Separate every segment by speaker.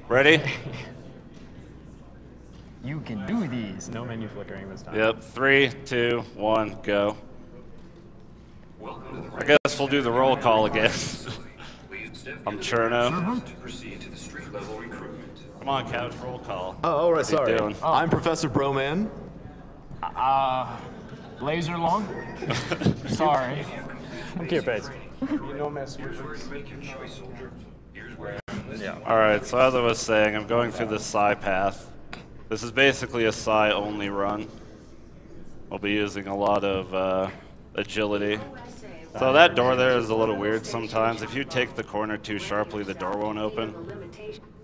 Speaker 1: Ready?
Speaker 2: You can do these. No menu flickering this time.
Speaker 1: Yep. 3, 2, 1, go. I guess we'll do the roll call again. I'm CIRNO. Come on, couch, roll call.
Speaker 3: Oh, right, sorry.
Speaker 1: Doing?
Speaker 3: I'm Professor Broman.
Speaker 2: Laser long? Sorry.
Speaker 4: I'm Cupid.
Speaker 1: Yeah. Alright, so as I was saying, I'm going through the Psi path. This is basically a Psi only run. We'll be using a lot of agility. So that door there is a little weird sometimes. If you take the corner too sharply, the door won't open.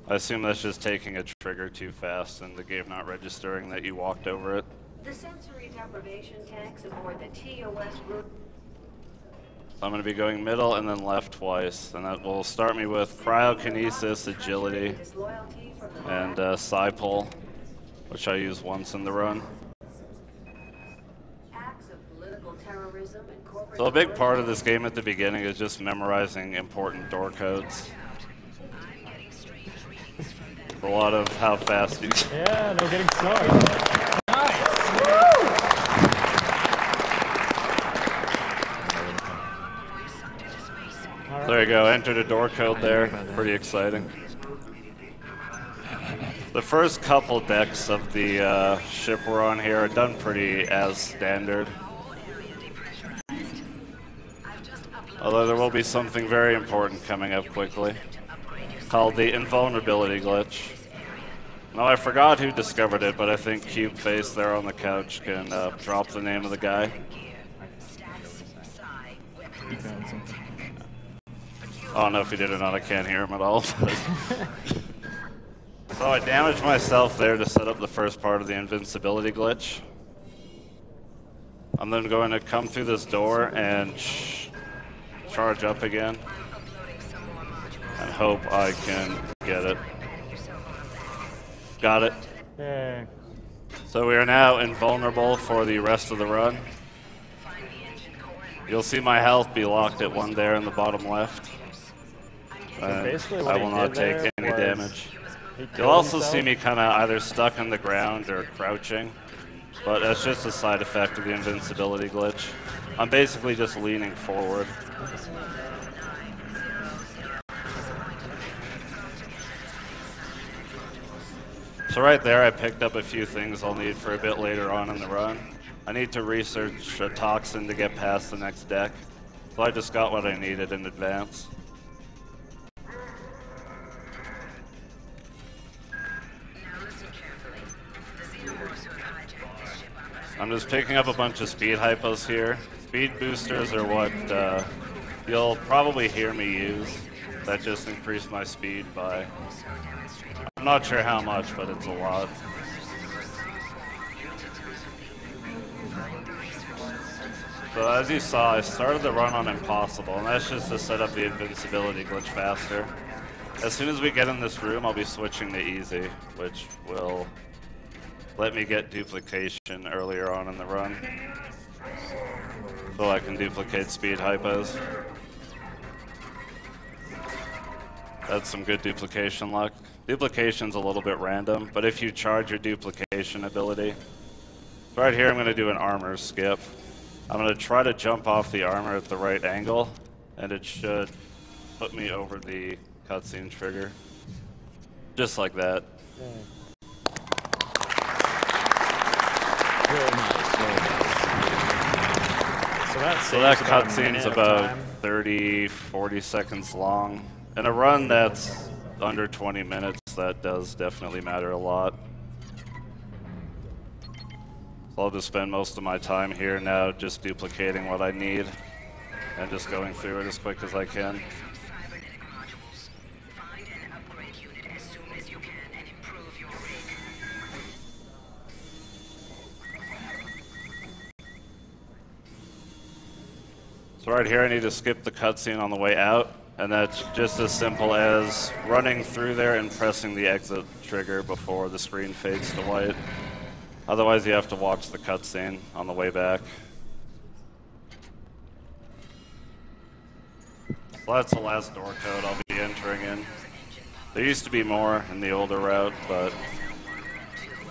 Speaker 1: I assume that's just taking a trigger too fast and the game not registering that you walked over it.
Speaker 5: The sensory deprivation tanks aboard the TOS route.
Speaker 1: I'm going to be going middle and then left twice, and that will start me with cryokinesis, agility, and psi pull, which I use once in the run. So a big part of this game at the beginning is just memorizing important door codes. A lot of how fast you...
Speaker 4: Yeah, no getting started.
Speaker 1: There you go, entered a door code there. Pretty exciting. The first couple decks of the ship we're on here are done pretty as standard. Although there will be something very important coming up quickly, called the invulnerability glitch. Now I forgot who discovered it, but I think Cube Face there on the couch can drop the name of the guy. I don't know if he did or not, I can't hear him at all. So I damaged myself there to set up the first part of the invincibility glitch. I'm then going to come through this door and charge up again and hope I can get it. Got it.
Speaker 4: Yay.
Speaker 1: So we are now invulnerable for the rest of the run. You'll see my health be locked at 1 there in the bottom left. And I will not take any damage. You'll also see me kind of either stuck on the ground or crouching, but that's just a side effect of the invincibility glitch. I'm basically just leaning forward. So right there I picked up a few things I'll need for a bit later on in the run. I need to research a toxin to get past the next deck, so I just got what I needed in advance. I'm just picking up a bunch of speed hypos here. Speed boosters are what you'll probably hear me use. That just increased my speed by, I'm not sure how much, but it's a lot. So as you saw, I started the run on impossible, and that's just to set up the invincibility glitch faster. As soon as we get in this room, I'll be switching to easy, which will let me get duplication earlier on in the run, so I can duplicate speed hypos. That's some good duplication luck. Duplication's a little bit random, but if you charge your duplication ability, so right here I'm going to do an armor skip. I'm going to try to jump off the armor at the right angle, and it should put me over the cutscene trigger. Just like that.
Speaker 4: Yeah.
Speaker 1: So that cutscene's about 30-40 seconds long. In a run that's under 20 minutes, that does definitely matter a lot. So I'll just spend most of my time here now just duplicating what I need and just going through it as quick as I can. So right here I need to skip the cutscene on the way out, and that's just as simple as running through there and pressing the exit trigger before the screen fades to white. Otherwise you have to watch the cutscene on the way back. So that's the last door code I'll be entering in. There used to be more in the older route, but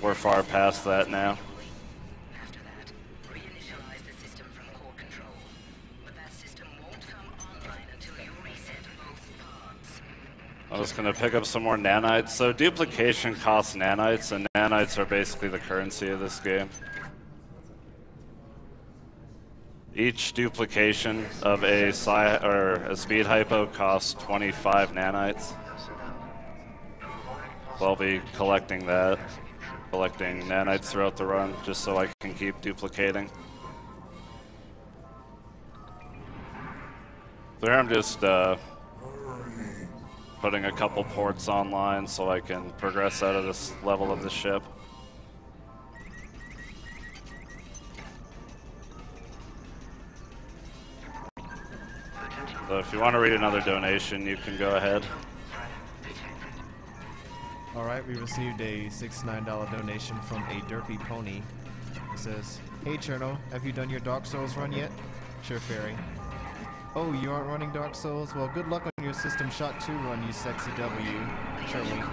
Speaker 1: we're far past that now.
Speaker 3: After that, reinitialize the system from core control. But that system won't come online until you reset both pods.
Speaker 1: I was going to pick up some more nanites. So duplication costs nanites, and nanites are basically the currency of this game. Each duplication of a speed hypo costs 25 nanites. So I'll be collecting that, collecting nanites throughout the run, just so I can keep duplicating. So here I'm just putting a couple ports online so I can progress out of this level of the ship. So if you want to read another donation, you can go ahead.
Speaker 6: Alright, we received a $69 donation from a Derpy Pony. It says, "Hey CIRNO, have you done your Dark Souls run yet?" "Sure, Fairy." "Oh, you aren't running Dark Souls? Well, good luck on your System Shot 2 run, you sexy W." Shirley.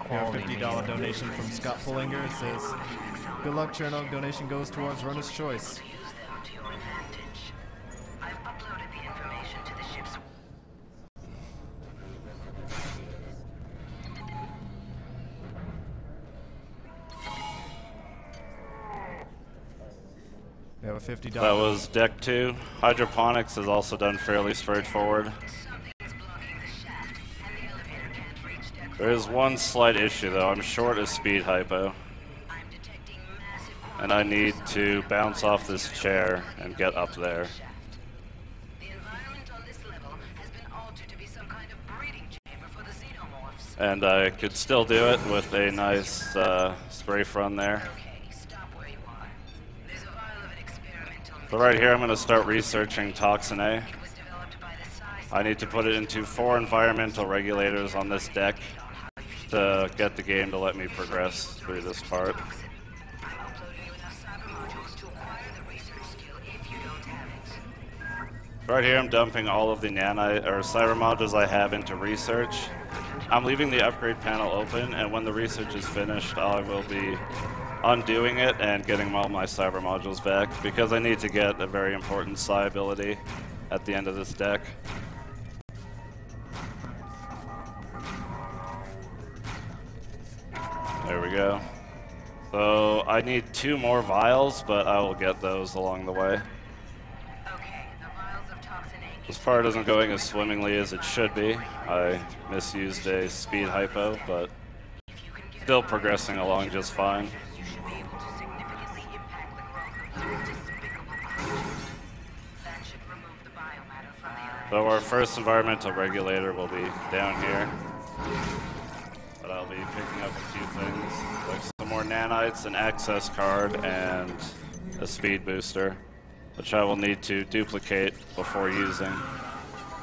Speaker 6: Here, a $50 donation from Scott Pullinger. It says, "Good luck, CIRNO. Donation goes towards Runner's Choice." We have a $50.
Speaker 1: That was deck 2. Hydroponics is also done fairly straightforward. There is one slight issue though. I'm short a speed hypo. And I need to bounce off this chair and get up there. And I could still do it with a nice strafe run there. So right here I'm going to start researching Toxin A. I need to put it into 4 environmental regulators on this deck to get the game to let me progress through this part. Right here I'm dumping all of the cyber modules I have into research. I'm leaving the upgrade panel open, and when the research is finished I will be undoing it and getting all my cyber modules back, because I need to get a very important psi ability at the end of this deck. There we go. So I need 2 more vials, but I will get those along the way. This part isn't going as swimmingly as it should be. I misused a speed hypo, but still progressing along just fine. So our first environmental regulator will be down here. But I'll be picking up a few things, like some more nanites, an access card, and a speed booster, which I will need to duplicate before using.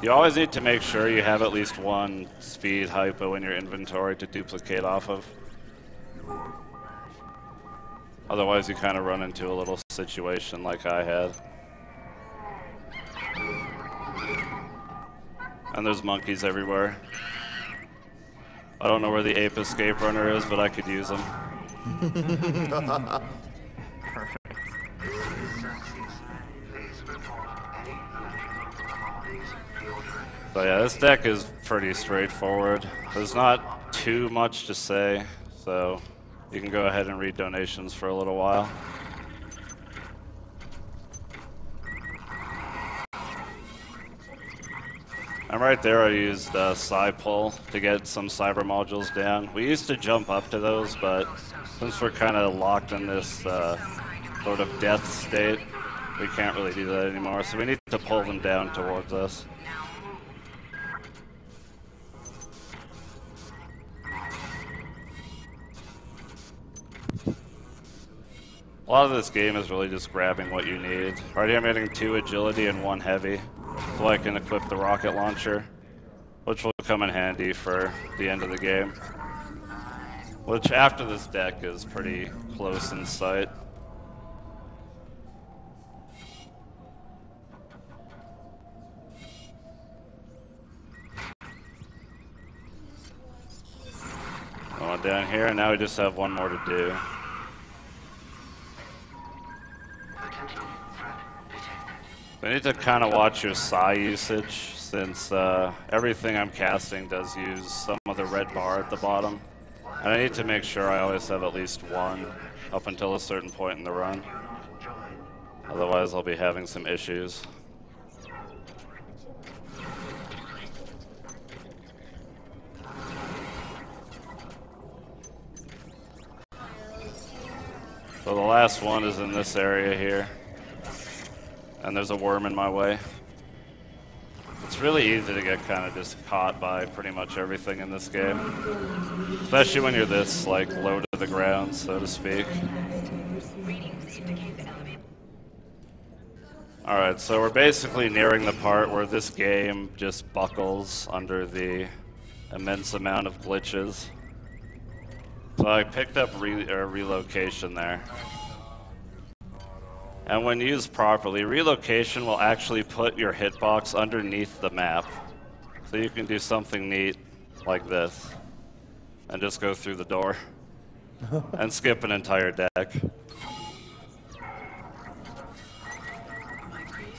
Speaker 1: You always need to make sure you have at least 1 speed hypo in your inventory to duplicate off of. Otherwise you kind of run into a little situation like I had. And there's monkeys everywhere. I don't know where the ape escape runner is, but I could use him.
Speaker 2: Perfect.
Speaker 1: So yeah, this deck is pretty straightforward. There's not too much to say, so you can go ahead and read donations for a little while. And right there I used Psi Pull to get some cyber modules down. We used to jump up to those, but since we're kind of locked in this sort of death state, we can't really do that anymore. So we need to pull them down towards us. A lot of this game is really just grabbing what you need. Right here I'm getting 2 agility and 1 heavy, so I can equip the rocket launcher, which will come in handy for the end of the game. Which after this deck is pretty close in sight. down here, and now we just have one more to do. So I need to kind of watch your psi usage, since everything I'm casting does use some of the red bar at the bottom. And I need to make sure I always have at least one up until a certain point in the run. Otherwise I'll be having some issues. So the last one is in this area here. And there's a worm in my way. It's really easy to get kind of just caught by pretty much everything in this game. Especially when you're this, like, low to the ground, so to speak. Alright, so we're basically nearing the part where this game just buckles under the immense amount of glitches. So I picked up relocation there. And when used properly, relocation will actually put your hitbox underneath the map. So you can do something neat like this and just go through the door and skip an entire deck.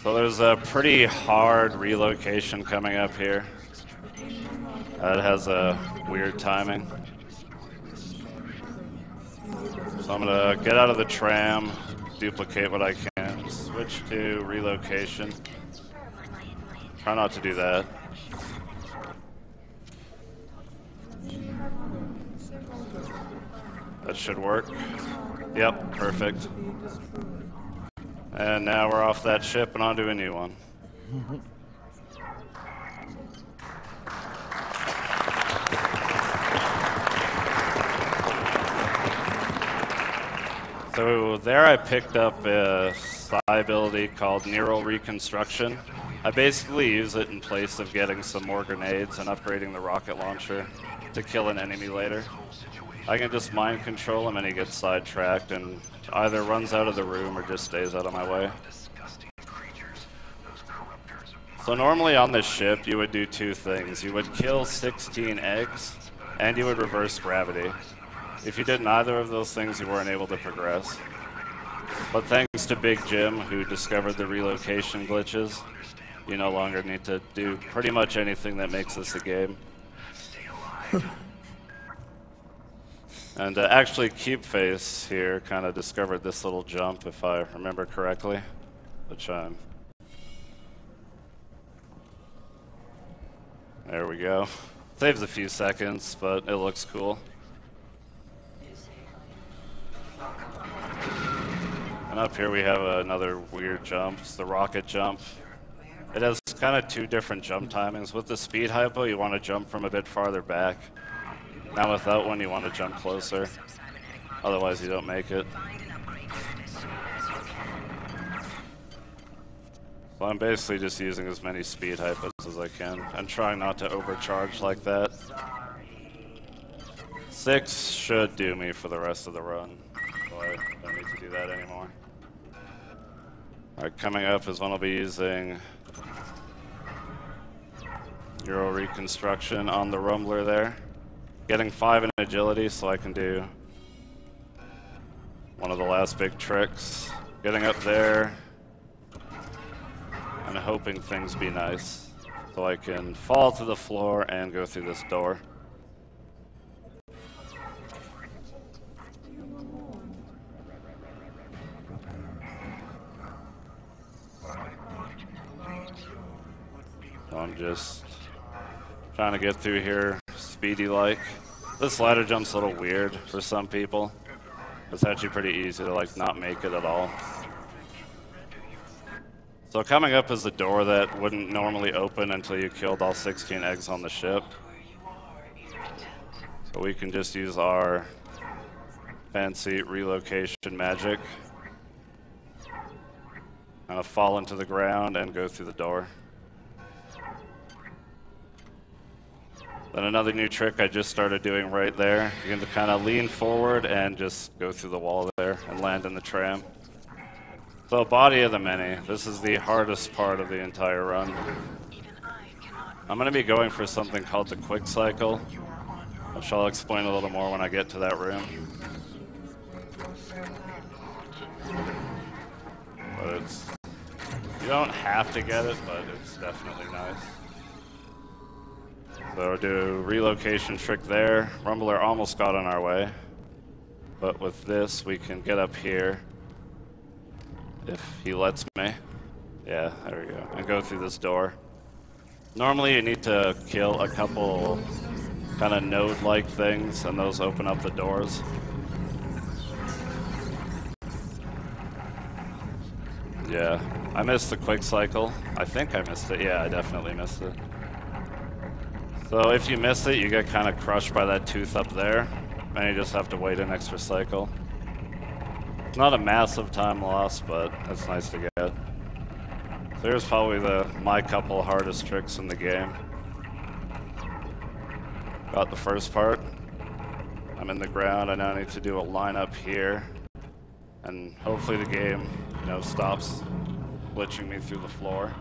Speaker 1: So there's a pretty hard relocation coming up here. It has a weird timing. So I'm gonna get out of the tram, duplicate what I can, switch to relocation. Try not to do that. That should work. Yep, perfect. And now we're off that ship and onto a new one. So there I picked up a psi ability called Neural Reconstruction. I basically use it in place of getting some more grenades and upgrading the rocket launcher to kill an enemy later. I can just mind control him and he gets sidetracked and either runs out of the room or just stays out of my way. So normally on this ship you would do two things. You would kill 16 eggs and you would reverse gravity. If you did neither of those things, you weren't able to progress. But thanks to Big Jim, who discovered the relocation glitches, you no longer need to do pretty much anything that makes this a game. And actually, Keepface here kind of discovered this little jump, if I remember correctly, which there we go. Saves a few seconds, but it looks cool. And up here we have another weird jump. It's the rocket jump. It has kind of two different jump timings. With the speed hypo, you want to jump from a bit farther back. Now without one, you want to jump closer. Otherwise, you don't make it. So I'm basically just using as many speed hypos as I can and trying not to overcharge like that. 6 should do me for the rest of the run, so I don't need to do that anymore. Alright, coming up is one I'll be using Euro Reconstruction on the Rumbler there. Getting 5 in agility so I can do one of the last big tricks. Getting up there and hoping things be nice so I can fall to the floor and go through this door. So I'm just trying to get through here speedy-like. This ladder jump's a little weird for some people. It's actually pretty easy to like not make it at all. So coming up is the door that wouldn't normally open until you killed all 16 eggs on the ship. So we can just use our fancy relocation magic. Kind of fall into the ground and go through the door. Then another new trick I just started doing right there. You can kind of lean forward and just go through the wall there and land in the tram. So body of the many. This is the hardest part of the entire run. I'm going to be going for something called the quick cycle. which I'll explain a little more when I get to that room. But it's, you don't have to get it, but it's definitely nice. So do relocation trick there. Rumbler almost got on our way. But with this, we can get up here. If he lets me. Yeah, there we go. And go through this door. Normally you need to kill a couple kind of node-like things, and those open up the doors. Yeah, I missed the quick cycle. I think I missed it. Yeah, I definitely missed it. So if you miss it, you get kind of crushed by that tooth up there, and you just have to wait an extra cycle. It's not a massive time loss, but it's nice to get. So here's probably my couple hardest tricks in the game. Got the first part. I'm in the ground. I now need to do a line up here, and hopefully the game, you know, stops glitching me through the floor.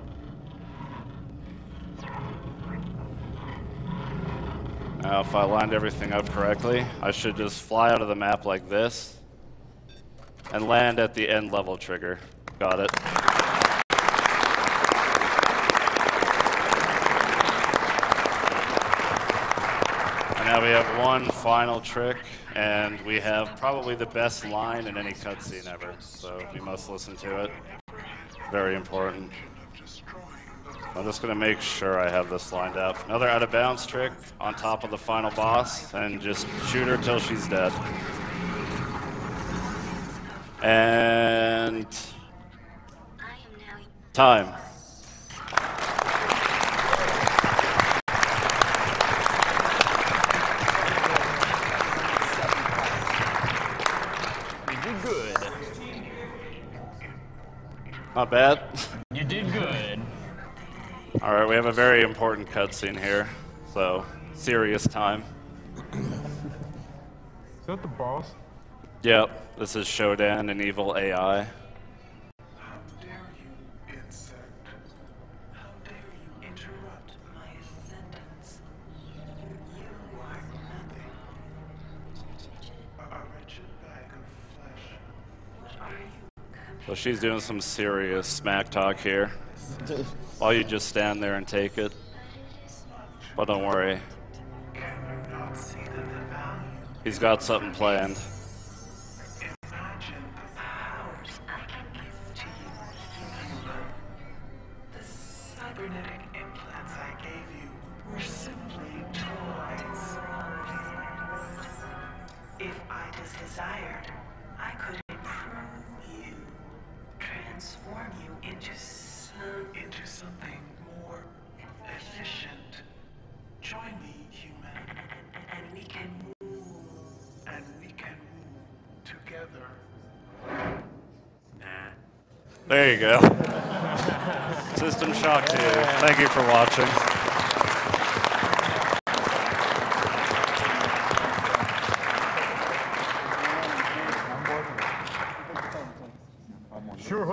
Speaker 1: Now, if I lined everything up correctly, I should just fly out of the map like this and land at the end level trigger. Got it. And now we have one final trick, and we have probably the best line in any cutscene ever, so we must listen to it. Very important. I'm just going to make sure I have this lined up. Another out of bounds trick on top of the final boss, and just shoot her till she's dead. And time.
Speaker 2: You did good.
Speaker 1: Not bad.
Speaker 2: You did good.
Speaker 1: Alright, we have a very important cutscene here, so serious time.
Speaker 4: Is that the boss?
Speaker 1: Yep, this is Shodan, an evil AI.
Speaker 7: How dare you, insect? How dare you interrupt my ascendance? You are nothing. A wretched bag of flesh. What are you?
Speaker 1: So she's doing some serious smack talk here. While you just stand there and take it. But don't worry.
Speaker 7: Can you not see that the value?
Speaker 1: He's got something planned.
Speaker 7: Imagine the powers I can give to you, human. The cybernetic implants I gave you were simply toys. If I desired, I could improve you, transform you into something more efficient. Join me, human, and we can move. And we can move together.
Speaker 1: There you go. System shock to you. Thank you for watching.
Speaker 4: Sure,